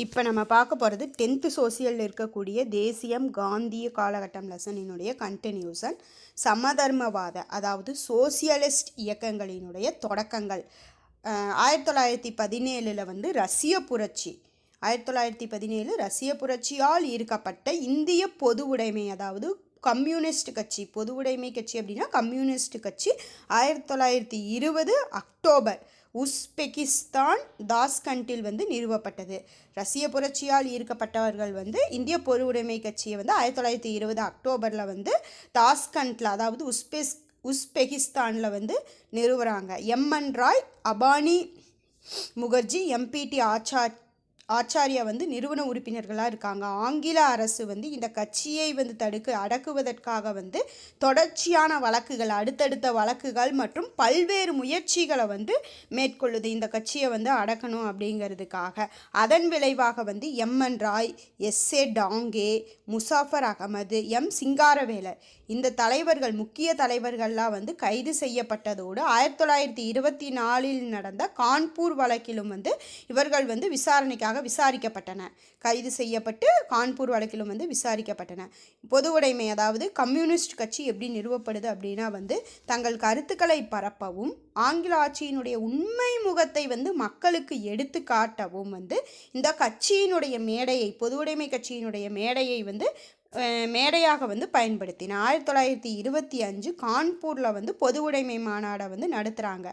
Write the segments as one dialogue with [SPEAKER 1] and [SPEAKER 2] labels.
[SPEAKER 1] இப்போ நம்ம பார்க்க போகிறது 10th சோசியலில் இருக்கக்கூடிய தேசியம் காந்திய காலகட்டம் லெசனினுடைய கண்டினியூஷன். சமதர்மவாத அதாவது சோசியலிஸ்ட் இயக்கங்களினுடைய தொடக்கங்கள். 1917 ரஷ்ய புரட்சி. 1917 ரஷ்ய புரட்சியால் ஈர்க்கப்பட்ட இந்திய பொது உடைமை அதாவது கம்யூனிஸ்ட் கட்சி. பொது உடைமை கட்சி அப்படின்னா கம்யூனிஸ்ட் கட்சி 1920 அக்டோபர் உஸ்பெகிஸ்தான் தாஸ்கண்டில் நிறுவப்பட்டது. ரஷ்ய புரட்சியால் ஈர்க்கப்பட்டவர்கள் இந்திய பொது உடைமை கட்சியை 1920 அக்டோபரில் தாஸ்கண்டில் அதாவது உஸ்பெகிஸ்தானில் நிறுவுறாங்க. எம்என் ராய், அபானி முகர்ஜி, எம்பிடி ஆச்சாரியா நிறுவன உறுப்பினர்களாக இருக்காங்க. ஆங்கில அரசு இந்த கட்சியை அடக்குவதற்காக தொடர்ச்சியான வழக்குகள், அடுத்தடுத்த வழக்குகள் மற்றும் பல்வேறு முயற்சிகளை மேற்கொள்ளுது இந்த கட்சியை அடக்கணும் அப்படிங்கிறதுக்காக. அதன் விளைவாக M N Roy, S A Dange, Muzaffar Ahmed, M Singaravelar இந்த தலைவர்கள், முக்கிய தலைவர்கள்லாம் கைது செய்யப்பட்டதோடு 1924 நடந்த கான்பூர் வழக்கிலும் இவர்கள் விசாரணைக்காக விசாரிக்கப்பட்டன. கைது செய்யப்பட்டு கான்பூர் வழக்கிலும் விசாரிக்கப்பட்டன. பொது உடைமை அதாவது கம்யூனிஸ்ட் கட்சி எப்படி நிறுவப்படுது அப்படின்னா தங்கள் கருத்துக்களை பரப்பவும் ஆங்கில ஆட்சியினுடைய உண்மை முகத்தை மக்களுக்கு எடுத்து காட்டவும் இந்த கட்சியினுடைய மேடையை, பொது உடைமை கட்சியினுடைய மேடையை மேடையாக பயன்படுத்தின. 1925 கான்பூரில் பொது உடைமை மாநாடை நடத்துகிறாங்க.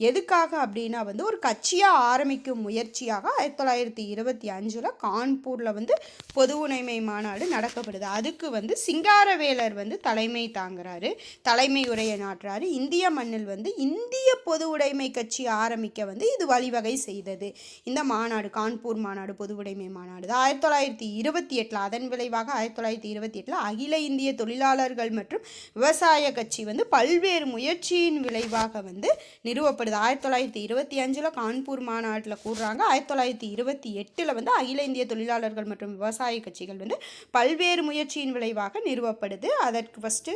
[SPEAKER 1] எதுக்காக அப்படின்னா ஒரு கட்சியாக ஆரம்பிக்கும் முயற்சியாக 1925 கான்பூரில் பொது உடைமை மாநாடு நடக்கப்படுது. அதுக்கு சிங்காரவேலர் தலைமை தாங்குறாரு, தலைமை உரையை நாட்டுறாரு. இந்திய மண்ணில் இந்திய பொது உடைமை கட்சி ஆரம்பிக்க இது வழிவகை செய்தது. இந்த மாநாடு கான்பூர் மாநாடு, பொது உடைமை மாநாடு 1928. அதன் விளைவாக 1928 அகில இந்திய தொழிலாளர்கள் மற்றும் விவசாய கட்சி பல்வேறு முயற்சியின் விளைவாக நிறுவப்படுது. 1925 கான்பூர் மாநாட்டில் கூடுறாங்க. 1928 அகில இந்திய தொழிலாளர்கள் மற்றும் விவசாய கட்சிகள் பல்வேறு முயற்சியின் விளைவாக நிறுவப்படுது. அதற்கு ஃபஸ்ட்டு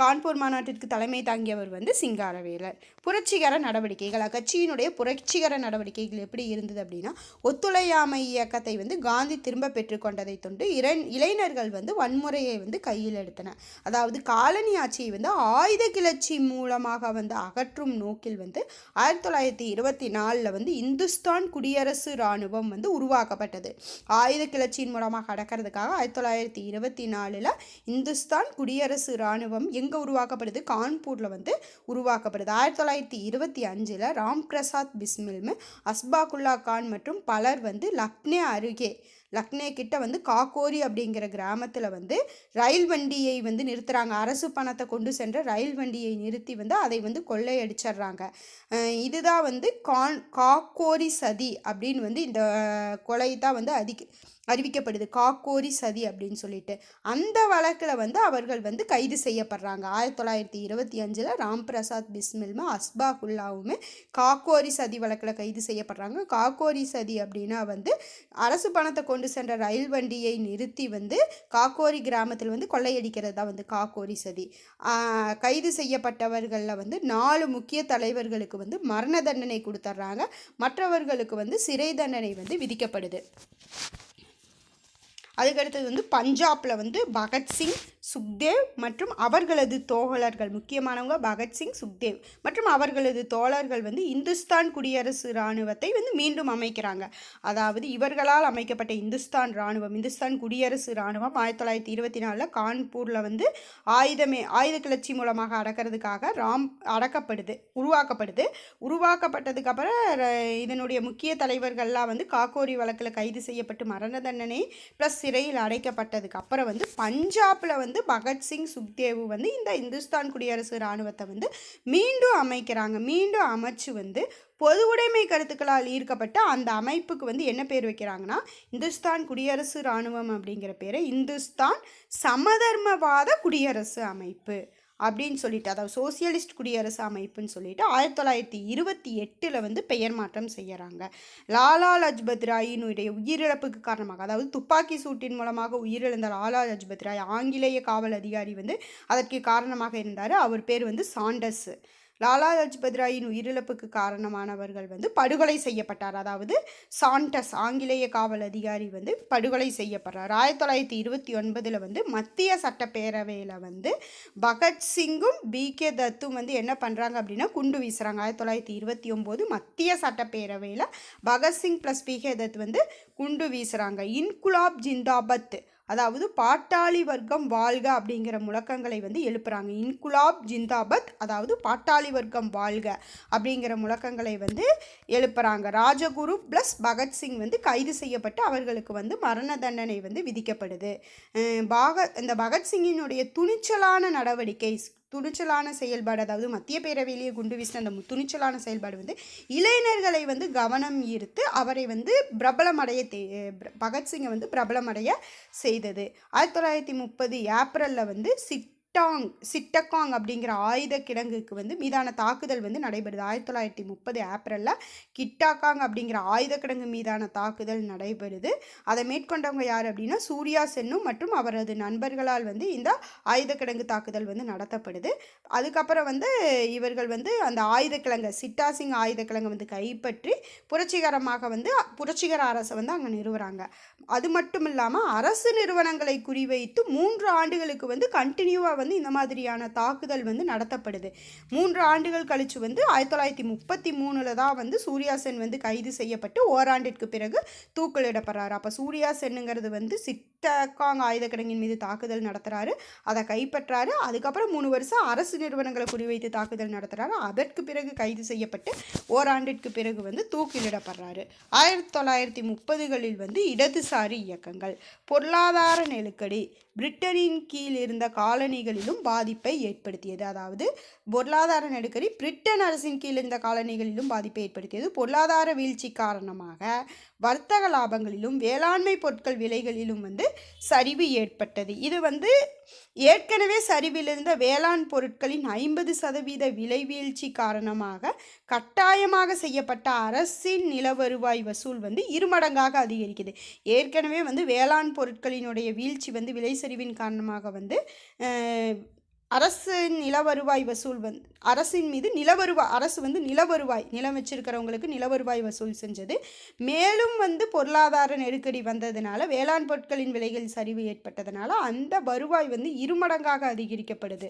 [SPEAKER 1] கான்பூர் மாநாட்டிற்கு தலைமை தாங்கியவர் சிங்காரவேலர். புரட்சிகர நடவடிக்கைகள், அக்கட்சியினுடைய புரட்சிகர நடவடிக்கைகள் எப்படி இருந்தது அப்படின்னா ஒத்துழையாமை இயக்கத்தை காந்தி திரும்ப பெற்றுக்கொண்டதை தொண்டு இளைஞர்கள் வன்முறையை கையில் எடுத்தனர். அதாவது காலனி ஆட்சியை ஆயுத கிளர்ச்சி மூலமாக அகற்றும் நோக்கில் 1924 இந்துஸ்தான் குடியரசு இராணுவம் உருவாக்கப்பட்டது. ஆயுத கிளர்ச்சியின் மூலமாக அடக்கிறதுக்காக 1924 இந்துஸ்தான் குடியரசு இராணுவம் எங்கே உருவாக்கப்படுது? கான்பூரில் உருவாக்கப்படுது. 1925 ராம் பிரசாத் பிஸ்மில், அஸ்பாகுல்லா கான் மற்றும் பலர் லக்னே கிட்ட காக்கோரி அப்படிங்கிற கிராமத்தில் ரயில் வண்டியை நிறுத்துகிறாங்க. அரசு பணத்தை கொண்டு சென்ற ரயில் வண்டியை நிறுத்தி அதை கொள்ளையடிச்சிட்றாங்க. இதுதான் காக்கோரி சதி அப்படின்னு இந்த கொலை தான் அறிவிக்கப்படுது. காக்கோரி சதி அப்படின்னு சொல்லிட்டு அந்த வழக்கில் அவர்கள் கைது செய்யப்படுறாங்க. 1925 ராம் பிரசாத் பிஸ்மில், அஸ்பாகுல்லாவுமே காக்கோரி சதி வழக்கில் கைது செய்யப்படுறாங்க. காக்கோரி சதி அப்படின்னா அரசு பணத்தை கொண்டு சென்ற ரயில் வண்டியை நிறுத்தி காக்கோரி கிராமத்தில் கொள்ளையடிக்கிறது தான் காக்கோரி சதி. கைது செய்யப்பட்டவர்களில் 4 முக்கிய தலைவர்களுக்கு மரண தண்டனை கொடுத்துட்றாங்க. மற்றவர்களுக்கு சிறை தண்டனை விதிக்கப்படுது. அதுக்கடுத்தது பஞ்சாபில் பகத்சிங், சுக்தேவ் மற்றும் அவர்களது தோழர்கள், முக்கியமானவங்க பகத்சிங், சுக்தேவ் மற்றும் அவர்களது தோழர்கள் இந்துஸ்தான் குடியரசு இராணுவத்தை மீண்டும் அமைக்கிறாங்க. அதாவது இவர்களால் அமைக்கப்பட்ட இந்துஸ்தான் இராணுவம், இந்துஸ்தான் குடியரசு இராணுவம் 1924 கான்பூரில் ஆயுத கிளர்ச்சி மூலமாக அடக்கிறதுக்காக உருவாக்கப்படுது. உருவாக்கப்பட்டதுக்கு அப்புறம் இதனுடைய முக்கிய தலைவர்கள்லாம் காக்கோரி வழக்கில் கைது செய்யப்பட்டு மரண தண்டனை ப்ளஸ் சிறையில் அடைக்கப்பட்டதுக்கு அப்புறம் பஞ்சாபில் பகத்சிங், சுக்தேவு இந்த இந்துஸ்தான் குடியரசு இராணுவத்தை மீண்டும் அமைக்கிறாங்க. மீண்டும் அமைச்சு பொது உடைமை கருத்துக்களால் ஈர்க்கப்பட்ட அந்த அமைப்புக்கு என்ன பேர் வைக்கிறாங்கன்னா இந்துஸ்தான் குடியரசு இராணுவம் அப்படிங்கிற பேரை இந்துஸ்தான் சமதர்மவாத குடியரசு அமைப்பு அப்படின்னு சொல்லிட்டு, அதாவது சோசியலிஸ்ட் குடியரசு அமைப்புன்னு சொல்லிட்டு 1928 பெயர் மாற்றம் செய்கிறாங்க. லாலா லஜ்பத் ராயினுடைய உயிரிழப்புக்கு காரணமாக, அதாவது துப்பாக்கி சூட்டின் மூலமாக உயிரிழந்த லாலா லஜ்பத் ராய் ஆங்கிலேய காவல் அதிகாரி அதற்கு காரணமாக இருந்தார். அவர் பேர் சாண்டர்ஸ். லாலா லஜ்பத் ராயின் உயிரிழப்புக்கு காரணமானவர்கள் வந்து படுகொலை செய்யப்பட்டார். அதாவது சாண்டஸ் ஆங்கிலேய காவல் அதிகாரி வந்து படுகொலை செய்யப்படுறார். 1929 வந்து மத்திய சட்டப்பேரவையில் வந்து பகத்சிங்கும் BK தத்தும் வந்து என்ன பண்ணுறாங்க அப்படின்னா குண்டு வீசுகிறாங்க. 1929 மத்திய சட்டப்பேரவையில் பகத்சிங் ப்ளஸ் BK தத் வந்து குண்டு வீசுகிறாங்க. இன்குலாப் ஜிந்தாபத், அதாவது பாட்டாளி வர்க்கம் வாழ்க அப்படிங்கிற முழக்கங்களை வந்து எழுப்புறாங்க. இன்குலாப் ஜிந்தாபத், அதாவது பாட்டாளி வர்க்கம் வாழ்க அப்படிங்கிற முழக்கங்களை வந்து எழுப்புறாங்க. ராஜகுரு ப்ளஸ் பகத்சிங் வந்து கைது செய்யப்பட்டு அவர்களுக்கு வந்து மரண தண்டனை வந்து விதிக்கப்படுது. இந்த பகத்சிங்கினுடைய துணிச்சலான செயல்பாடு, அதாவது மத்திய பேரவையிலேயே குண்டு வீசின அந்த துணிச்சலான செயல்பாடு வந்து இளைஞர்களை வந்து கவனம் ஈர்த்து அவரை வந்து பகத்சிங்கை வந்து பிரபலமடைய செய்தது. 1930 ஏப்ரலில் வந்து சிட்டகாங் அப்படிங்கிற ஆயுத கிடங்குக்கு வந்து மீதான தாக்குதல் வந்து நடைபெறுது. 1930 ஏப்ரலில் கிட்டாகாங் அப்படிங்கிற ஆயுத கிடங்கு மீதான தாக்குதல் நடைபெறுது. அதை மேற்கொண்டவங்க யார் அப்படின்னா சூர்யா சென்னும் மற்றும் அவரது நண்பர்களால் வந்து இந்த ஆயுத கிடங்கு தாக்குதல் வந்து நடத்தப்படுது. அதுக்கப்புறம் வந்து இவர்கள் வந்து அந்த ஆயுத கிழங்கை சிட்டாசிங் ஆயுத கிழங்கை வந்து கைப்பற்றி புரட்சிகர அரசை வந்து அங்கே நிறுவுறாங்க. அது மட்டும் இல்லாமல் அரசு நிறுவனங்களை குறிவைத்து 3 ஆண்டுகளுக்கு வந்து கண்டினியூவாக வந்து இந்த மாதிரியான தாக்குதல் வந்து நடத்தப்படுது. 3 ஆண்டுகள் கழித்து வந்து 1933 தான் வந்து சூர்யா சென் வந்து கைது செய்யப்பட்டு ஓராண்டிற்கு பிறகு தூக்கிலிடப்படுறாரு. அப்போ சூர்யா சென்னுங்கிறது வந்து சிட்டகாங் ஆயுத கிடங்கின் மீது தாக்குதல் நடத்துகிறாரு, அதை கைப்பற்றாரு. அதுக்கப்புறம் 3 வருஷம் அரசு நிறுவனங்களை குறிவைத்து தாக்குதல் நடத்துகிறாரு. அதற்கு பிறகு கைது செய்யப்பட்டு ஓராண்டிற்கு பிறகு வந்து தூக்கிலிடப்படுறாரு. 1930களில் வந்து இடதுசாரி இயக்கங்கள், பொருளாதார நெருக்கடி பிரிட்டனின் கீழ் இருந்த காலனிகளிலும் பாதிப்பை ஏற்படுத்தியது. அதாவது பொருளாதார நெருக்கடி பிரிட்டன் அரசின் கீழ் இருந்த காலனிகளிலும் பாதிப்பை ஏற்படுத்தியது. பொருளாதார வீழ்ச்சி காரணமாக வர்த்தக லாபங்களிலும் வேளாண்மை பொருட்கள் விலைகளிலும் வந்து சரிவு ஏற்பட்டது. இது வந்து ஏற்கனவே சரிவிலிருந்த வேளாண் பொருட்களின் 50% விலை வீழ்ச்சி காரணமாக கட்டாயமாக செய்யப்பட்ட அரசின் நில வருவாய் வசூல் வந்து 2 மடங்காக அதிகரிக்குது. ஏற்கனவே வந்து வேளாண் பொருட்களினுடைய வீழ்ச்சி வந்து விலை சரிவின் காரணமாக வந்து அரசின் நிலவருவாய் வசூல் வந்து அரசின் மீது அரசு வந்து நிலம் வச்சிருக்கிறவங்களுக்கு நிலவருவாய் வசூல் செஞ்சது. மேலும் வந்து பொருளாதார நெருக்கடி வந்ததுனால வேளாண் பொருட்களின் விலைகள் சரிவு ஏற்பட்டதுனால அந்த வருவாய் வந்து 2 மடங்காக அதிகரிக்கப்படுது.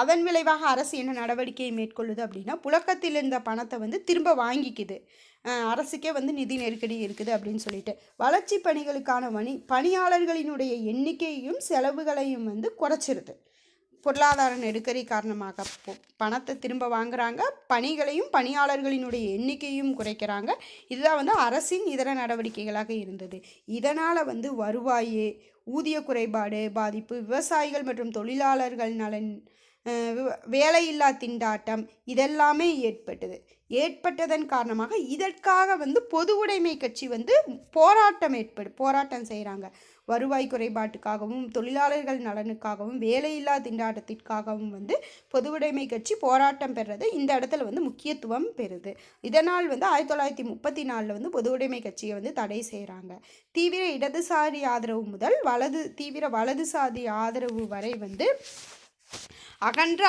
[SPEAKER 1] அதன் விளைவாக அரசு என்ன நடவடிக்கையை மேற்கொள்ளுது அப்படின்னா புழக்கத்தில் இருந்த பணத்தை வந்து திரும்ப வாங்கிக்குது. அரசுக்கே வந்து நிதி நெருக்கடி இருக்குது அப்படின்னு சொல்லிட்டு வளர்ச்சி பணிகளுக்கான பணியாளர்களினுடைய எண்ணிக்கையும் செலவுகளையும் வந்து குறைச்சிருது. பொருளாதார நெருக்கடி காரணமாக பணத்தை திரும்ப வாங்குறாங்க, பணிகளையும் பணியாளர்களினுடைய எண்ணிக்கையும் குறைக்கிறாங்க. இதுதான் வந்து அரசின் இதர நடவடிக்கைகளாக இருந்தது. இதனால் வந்து வருவாய், ஊதிய குறைபாடு பாதிப்பு, விவசாயிகள் மற்றும் தொழிலாளர்கள் நலன், வேலையில்லா திண்டாட்டம் இதெல்லாமே ஏற்பட்டதன் காரணமாக இதற்காக வந்து பொது உடைமை கட்சி வந்து போராட்டம் செய்கிறாங்க. வருவாய் குறைபாட்டுக்காகவும் தொழிலாளர்கள் நலனுக்காகவும் வேலையில்லா திண்டாட்டத்திற்காகவும் வந்து பொது உடைமை கட்சி போராட்டம் பெறுறது இந்த இடத்துல வந்து முக்கியத்துவம் பெறுது. இதனால் வந்து 1934 வந்து பொது உடைமை கட்சியை வந்து தடை செய்கிறாங்க. தீவிர இடதுசாரி ஆதரவு முதல் தீவிர வலதுசாரி ஆதரவு வரை வந்து அகன்ற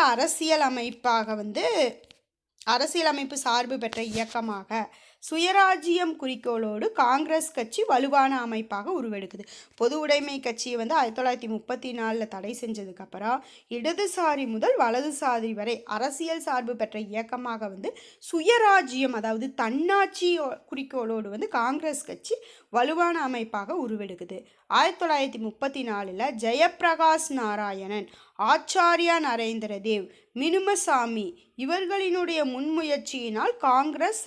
[SPEAKER 1] அரசியலமைப்பு சார்பு பெற்ற இயக்கமாக சுயராஜ்யம் குறிக்கோளோடு காங்கிரஸ் கட்சி வலுவான அமைப்பாக உருவெடுக்குது. பொது உடைமை கட்சியை வந்து 1934 தடை செஞ்சதுக்கப்புறம் இடதுசாரி முதல் வலதுசாரி வரை அரசியல் சார்பு பெற்ற இயக்கமாக வந்து சுயராஜ்யம், அதாவது தன்னாட்சி குறிக்கோளோடு வந்து காங்கிரஸ் கட்சி வலுவான அமைப்பாக உருவெடுக்குது. 1934 ஜெயப்பிரகாஷ் நாராயணன், ஆச்சாரியா நரேந்திர தேவ், மினுமசாமி இவர்களினுடைய முன்முயற்சியினால் காங்கிரஸ்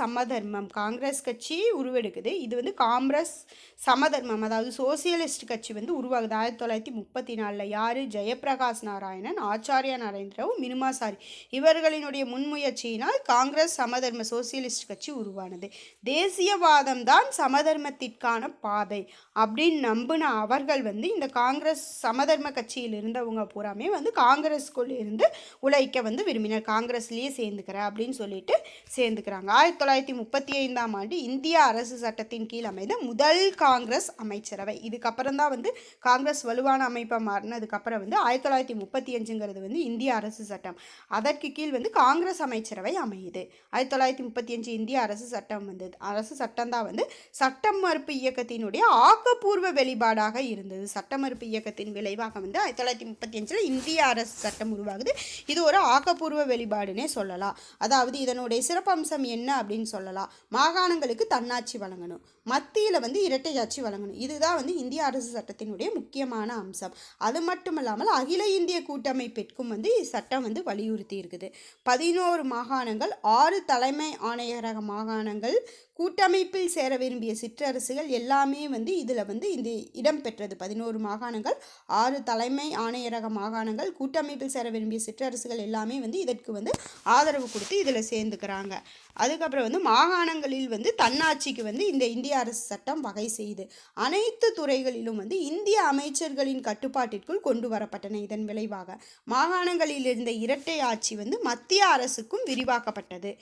[SPEAKER 1] கட்சி உருவெடுக்குது. இது வந்து காங்கிரஸ் சமதர்மம், அதாவது சோசியலிஸ்ட் கட்சி வந்து உருவாகுது 1934. யார்? ஜெயப்பிரகாஷ் நாராயணன், ஆச்சாரியா நரேந்திரவும், மினுமசாமி இவர்களினுடைய முன்முயற்சியினால் காங்கிரஸ் சமதர்ம சோசியலிஸ்ட் கட்சி உருவானது. தேசியவாதம் தான் சமதர்மத்திற்கான பாதை அப்படின்னு நம்பின அவர்கள் வந்து இந்த காங்கிரஸ் சமதர்ம கட்சியில் இருந்தவங்க பூராமே வந்து காங்கிரஸ்குள்ளே இருந்து உழைக்க வந்து விரும்பினார். காங்கிரஸ்லேயே சேர்ந்துக்கிறேன் அப்படின்னு சொல்லிட்டு சேர்ந்துக்கிறாங்க. 1935ஆம் ஆண்டு இந்திய அரசு சட்டத்தின் கீழ் அமைந்த முதல் காங்கிரஸ் அமைச்சரவை. இதுக்கப்புறம் தான் வந்து காங்கிரஸ் வலுவான அமைப்பாக மாறினதுக்கப்புறம் வந்து 1935ங்கிறது வந்து இந்திய அரசு சட்டம். அதற்கு கீழ் வந்து காங்கிரஸ் அமைச்சரவை அமையுது. 1935 இந்திய அரசு சட்டம் வந்தது. அரசு சட்டம் தான் வந்து சட்டம் மறுப்பு இயக்கத்தினுடைய ஆக்கப்பூர்வ வெளிப்பாடாக இருந்தது. சட்ட மறுப்பு இயக்கத்தின் விளைவாக வந்து 1935 இந்திய அரசு சட்டம் உருவாகுது. இது ஒரு ஆக்கப்பூர்வ வெளிப்பாடுன்னே சொல்லலாம். அதாவது இதனுடைய சிறப்பம்சம் என்ன அப்படின்னு சொல்லலாம். மாகாணங்களுக்கு தன்னாட்சி வழங்கணும், மத்தியில் வந்து இரட்டையாட்சி வழங்கணும். இதுதான் வந்து இந்திய அரசு சட்டத்தினுடைய முக்கியமான அம்சம். அது மட்டும் இல்லாமல் அகில இந்திய கூட்டமைப்பிற்கும் வந்து சட்டம் வந்து வலியுறுத்தி இருக்குது. 11 மாகாணங்கள், 6 தலைமை ஆணையரக மாகாணங்கள், கூட்டமைப்பில் சேர விரும்பிய சிற்றரசுகள் எல்லாமே வந்து இதில் வந்து இந்த இடம் பெற்றது. 11 மாகாணங்கள், 6 தலைமை ஆணையரக மாகாணங்கள், கூட்டமைப்பில் சேர விரும்பிய சிற்றரசுகள் எல்லாமே வந்து இதற்கு வந்து ஆதரவு கொடுத்து இதில் சேர்ந்துக்கிறாங்க. அதுக்கப்புறம் வந்து மாகாணங்களில் வந்து தன்னாட்சிக்கு வந்து இந்த இந்திய அரசு சட்டம் வகை செய்து அனைத்து துறைகளிலும் வந்து இந்திய அமைச்சர்களின் கட்டுப்பாட்டிற்குள் கொண்டு வரப்பட்டன. இதன் விளைவாக மாகாணங்களில் இருந்த இரட்டை ஆட்சி வந்து மத்திய அரசுக்கும் விரிவாக்கப்பட்டது.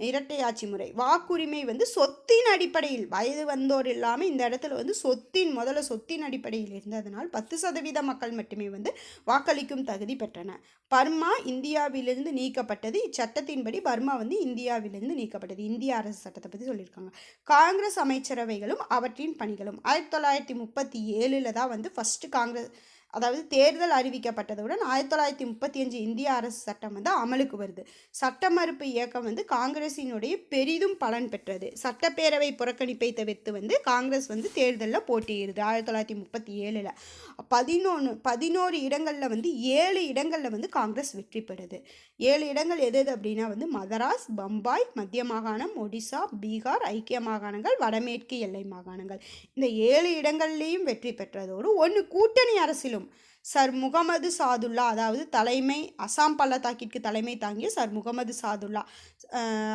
[SPEAKER 1] இரட்டை ஆட்சி முறை, வாக்குரிமை வந்து சொத்தின் அடிப்படையில், வயது வந்தோர் இல்லாமல் இந்த இடத்துல வந்து முதல்ல சொத்தின் அடிப்படையில் இருந்ததனால் 10% மக்கள் மட்டுமே வந்து வாக்களிக்கும் தகுதி பெற்றன. பர்மா இந்தியாவிலிருந்து நீக்கப்பட்டது. இச்சட்டத்தின்படி பர்மா வந்து இந்தியாவிலிருந்து நீக்கப்பட்டது. இந்திய அரசு சட்டத்தை பற்றி சொல்லியிருக்காங்க. காங்கிரஸ் அமைச்சரவைகளும் அவற்றின் பணிகளும் 1937 தான் வந்து ஃபஸ்ட்டு காங்கிரஸ், அதாவது தேர்தல் அறிவிக்கப்பட்டதுடன் 1935 இந்திய அரசு சட்டம் வந்து அமலுக்கு வருது. சட்ட மறுப்பு இயக்கம் வந்து காங்கிரஸினுடைய பெரிதும் பலன் பெற்றது. சட்டப்பேரவை புறக்கணிப்பை தவிர்த்து வந்து காங்கிரஸ் வந்து தேர்தலில் போட்டியிடுது. 1937 11 இடங்களில் வந்து 7 இடங்களில் வந்து காங்கிரஸ் வெற்றி பெறுது. 7 இடங்கள் எது அப்படின்னா வந்து மதராஸ், பம்பாய், மத்திய மாகாணம், ஒடிசா, பீகார், ஐக்கிய மாகாணங்கள், வடமேற்கு எல்லை மாகாணங்கள். இந்த 7 இடங்கள்லேயும் வெற்றி பெற்றதோடு ஒன்று கூட்டணி அரசிலும் சர் முகமது சாதுல்லா, அதாவது அசாம் பள்ளத்தாக்கிற்கு தலைமை தாங்கிய சர் முகமது சாதுல்லா,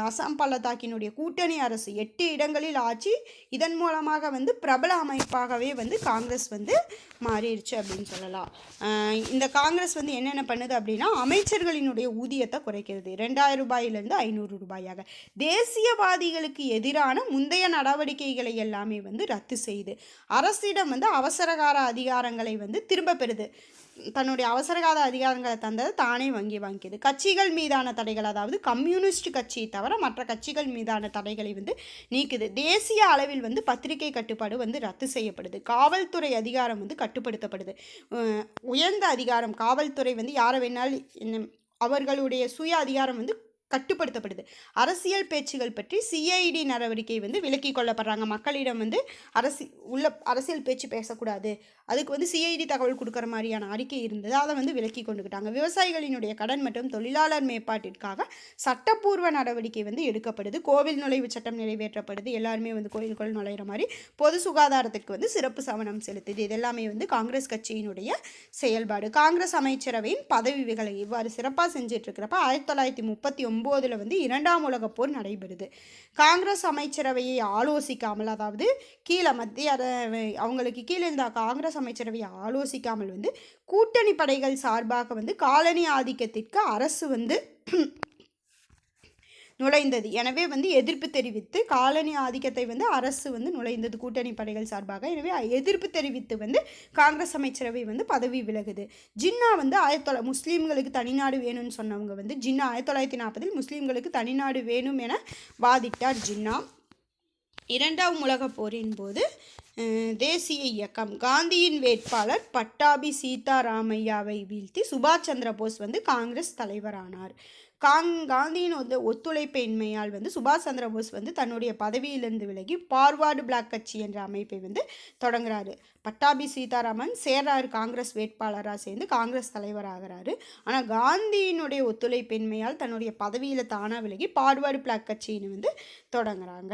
[SPEAKER 1] அசாம் பள்ளத்தாக்கினுடைய கூட்டணி அரசு 8 இடங்களில் ஆட்சி. இதன் மூலமாக வந்து பிரபல அமைப்பாகவே வந்து காங்கிரஸ் வந்து மாறிடுச்சு அப்படின்னு சொல்லலாம். இந்த காங்கிரஸ் வந்து என்னென்ன பண்ணுது அப்படின்னா அமைச்சர்களினுடைய ஊதியத்தை குறைக்கிறது. 2000 ரூபாயிலிருந்து 500 ரூபாயாக. தேசியவாதிகளுக்கு எதிரான முந்தைய நடவடிக்கைகளை எல்லாமே வந்து ரத்து செய்து அரசிடம் வந்து அவசரகால அதிகாரங்களை வந்து திரும்ப பெறுது. தன்னுடைய அவசரகால அதிகாரங்களை தந்தது தானே வாங்கிக்குது. கட்சிகள் மீதான தடைகள், அதாவது கம்யூனிஸ்ட் கட்சியை தவிர மற்ற கட்சிகள் மீதான தடைகளை வந்து நீக்குது. தேசிய அளவில் வந்து பத்திரிகை கட்டுப்பாடு வந்து ரத்து செய்யப்படுது. காவல்துறை அதிகாரம் வந்து கட்டுப்படுத்தப்படுது. உயர்ந்த அதிகாரம், காவல்துறை வந்து யாரை வேணாலும் அவர்களுடைய சுய அதிகாரம் வந்து கட்டுப்படுத்தப்படுது. அரசியல் பேச்சுகள் பற்றி சிஐடி நடவடிக்கை வந்து விலக்கி கொள்ளப்படுறாங்க. மக்களிடம் வந்து அரசியல் பேச்சு பேசக்கூடாது, அதுக்கு வந்து சிஐடி தகவல் கொடுக்குற மாதிரியான அறிக்கை இருந்தது, அதை வந்து விலக்கி கொண்டுக்கிட்டாங்க. விவசாயிகளினுடைய கடன் மற்றும் தொழிலாளர் மேம்பாட்டிற்காக சட்டப்பூர்வ நடவடிக்கை வந்து எடுக்கப்படுது. கோவில் நுழைவு சட்டம் நிறைவேற்றப்படுது. எல்லாருமே வந்து கோயிலுக்குள் நுழையிற மாதிரி பொது சுகாதாரத்திற்கு வந்து சிறப்பு கவனம் செலுத்துது. இதெல்லாமே வந்து காங்கிரஸ் கட்சியினுடைய செயல்பாடு. காங்கிரஸ் அமைச்சரவையின் பதவி விலகலை இவ்வாறு சிறப்பாக செஞ்சுட்டு இருக்கிறப்ப 1939 வந்து 2ஆம் உலகப் போர் நடைபெறுது. காங்கிரஸ் அமைச்சரவையை ஆலோசிக்காமல், அதாவது அவங்களுக்கு கீழே இருந்த காங்கிரஸ் அமைச்சரவையை ஆலோசிக்காமல் வந்து கூட்டணி படைகள் சார்பாக வந்து காலனி ஆதிக்கத்திற்கு அரசு வந்து நுழைந்தது. எனவே வந்து எதிர்ப்பு தெரிவித்து காலனி ஆதிக்கத்தை வந்து அரசு வந்து நுழைந்தது கூட்டணி படைகள் சார்பாக. எனவே எதிர்ப்பு தெரிவித்து வந்து காங்கிரஸ் அமைச்சரவை வந்து பதவி விலகுது. ஜின்னா வந்து முஸ்லீம்களுக்கு தனிநாடு வேணும்னு சொன்னவங்க வந்து ஜின்னா 1940 முஸ்லீம்களுக்கு தனிநாடு வேணும் என வாதிட்டார் ஜின்னா. 2ஆம் உலகப் போரின் போது தேசிய இயக்கம் காந்தியின் வேட்பாளர் பட்டாபி சீதாராமையாவை வீழ்த்தி சுபாஷ் சந்திர போஸ் வந்து காங்கிரஸ் தலைவரானார். காந்தியின் ஒத்துழைப்பின்மையால் வந்து சுபாஷ் சந்திர போஸ் வந்து தன்னுடைய பதவியிலிருந்து விலகி பார்வார்டு பிளாக் கட்சி என்ற அமைப்பை வந்து தொடங்குறாரு. பட்டாபி சீதாராமன் சேர்றாரு காங்கிரஸ் வேட்பாளராக சேர்ந்து காங்கிரஸ் தலைவராகிறாரு. ஆனால் காந்தியினுடைய ஒத்துழைப்பின்மையால் தன்னுடைய பதவியில் தானாக விலகி பார்வார்டு பிளாக் கட்சின்னு வந்து தொடங்குறாங்க.